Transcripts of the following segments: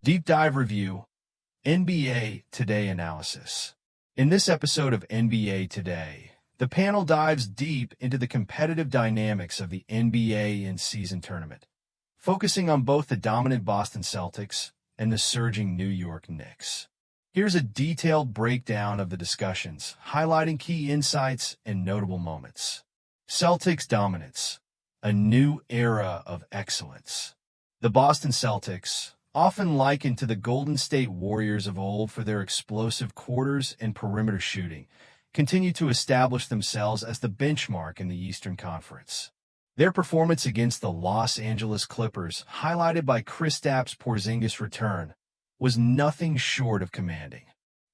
Deep Dive Review, NBA Today Analysis. In this episode of NBA Today, the panel dives deep into the competitive dynamics of the NBA in-season tournament, focusing on both the dominant Boston Celtics and the surging New York Knicks. Here's a detailed breakdown of the discussions, highlighting key insights and notable moments. Celtics dominance, a new era of excellence. The Boston Celtics, often likened to the Golden State Warriors of old for their explosive quarters and perimeter shooting, continue to establish themselves as the benchmark in the Eastern Conference. Their performance against the Los Angeles Clippers, highlighted by Kristaps Porzingis' return, was nothing short of commanding.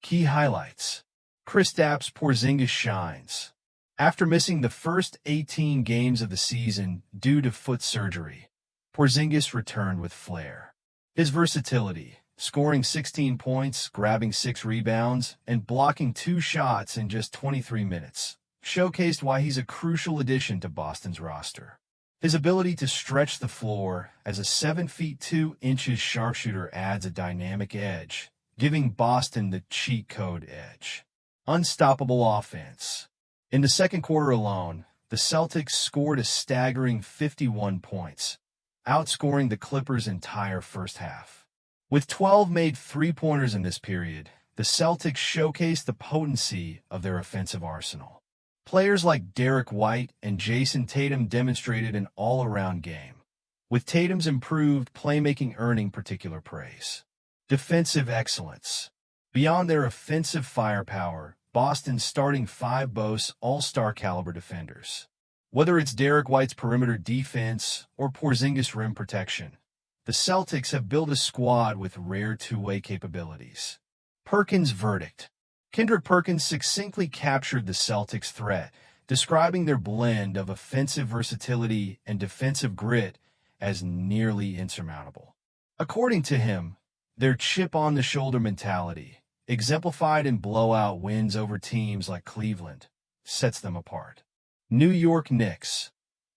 Key highlights. Kristaps Porzingis shines. After missing the first 18 games of the season due to foot surgery, Porzingis returned with flair. His versatility, scoring 16 points, grabbing 6 rebounds, and blocking 2 shots in just 23 minutes, showcased why he's a crucial addition to Boston's roster. His ability to stretch the floor as a 7 feet 2 inches sharpshooter adds a dynamic edge, giving Boston the cheat code edge. Unstoppable offense. In the second quarter alone, the Celtics scored a staggering 51 points, outscoring the Clippers' entire first half. With 12 made three-pointers in this period, the Celtics showcased the potency of their offensive arsenal. Players like Derek White and Jason Tatum demonstrated an all-around game, with Tatum's improved playmaking earning particular praise. Defensive excellence. Beyond their offensive firepower, Boston's starting 5 boasts all-star caliber defenders. Whether it's Derek White's perimeter defense or Porzingis' rim protection, the Celtics have built a squad with rare two-way capabilities. Perkins' verdict. Kendrick Perkins succinctly captured the Celtics' threat, describing their blend of offensive versatility and defensive grit as nearly insurmountable. According to him, their chip-on-the-shoulder mentality, exemplified in blowout wins over teams like Cleveland, sets them apart. New York Knicks,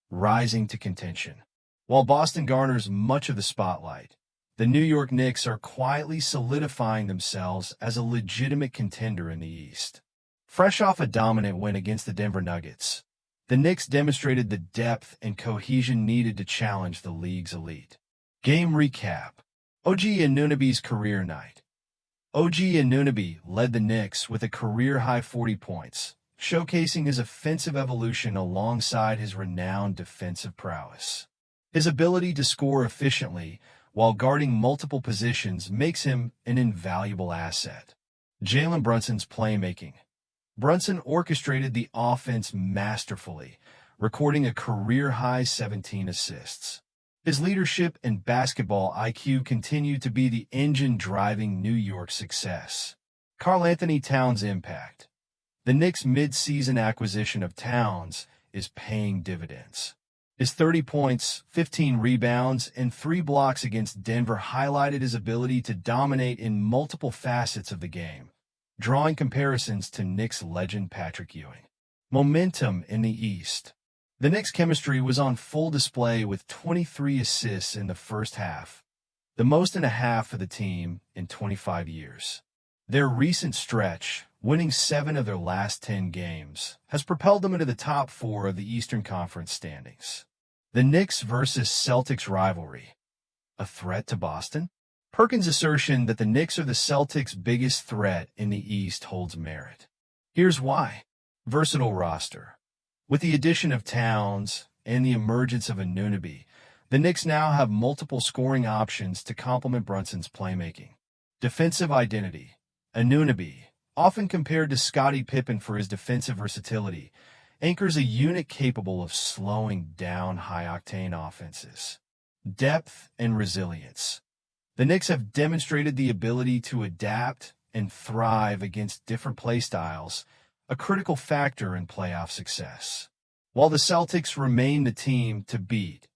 rising to contention. While Boston garners much of the spotlight, the New York Knicks are quietly solidifying themselves as a legitimate contender in the East. Fresh off a dominant win against the Denver Nuggets, the Knicks demonstrated the depth and cohesion needed to challenge the league's elite. Game recap. OG Anunoby's career night. OG Anunoby led the Knicks with a career-high 40 points, showcasing his offensive evolution alongside his renowned defensive prowess. His ability to score efficiently while guarding multiple positions makes him an invaluable asset. Jalen Brunson's playmaking. Brunson orchestrated the offense masterfully, recording a career-high 17 assists. His leadership and basketball IQ continue to be the engine driving New York's success. Karl-Anthony Towns' impact. The Knicks' mid-season acquisition of Towns is paying dividends. His 30 points, 15 rebounds, and 3 blocks against Denver highlighted his ability to dominate in multiple facets of the game, drawing comparisons to Knicks legend Patrick Ewing. Momentum in the East. The Knicks' chemistry was on full display with 23 assists in the first half, the most and a half for the team in 25 years. Their recent stretch, winning 7 of their last 10 games, has propelled them into the top 4 of the Eastern Conference standings. The Knicks versus Celtics rivalry. A threat to Boston? Perkins' assertion that the Knicks are the Celtics' biggest threat in the East holds merit. Here's why. Versatile roster. With the addition of Towns and the emergence of Anunoby, the Knicks now have multiple scoring options to complement Brunson's playmaking. Defensive identity. Anunoby, often compared to Scottie Pippen for his defensive versatility, anchors a unit capable of slowing down high-octane offenses. Depth and resilience. The Knicks have demonstrated the ability to adapt and thrive against different playstyles, a critical factor in playoff success. While the Celtics remain the team to beat,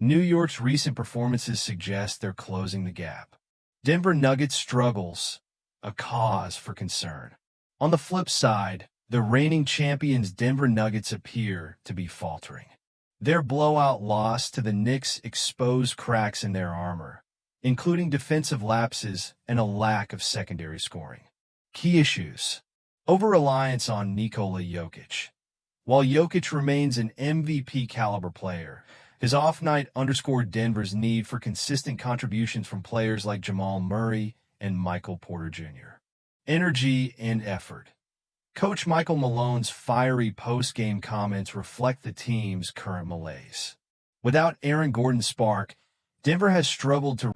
New York's recent performances suggest they're closing the gap. Denver Nuggets struggles, a cause for concern. On the flip side, the reigning champions Denver Nuggets appear to be faltering. Their blowout loss to the Knicks exposed cracks in their armor, including defensive lapses and a lack of secondary scoring. Key issues: over-reliance on Nikola Jokic. While Jokic remains an MVP-caliber player, his off-night underscored Denver's need for consistent contributions from players like Jamal Murray and Michael Porter Jr. Energy and effort. Coach Michael Malone's fiery post-game comments reflect the team's current malaise. Without Aaron Gordon's spark, Denver has struggled to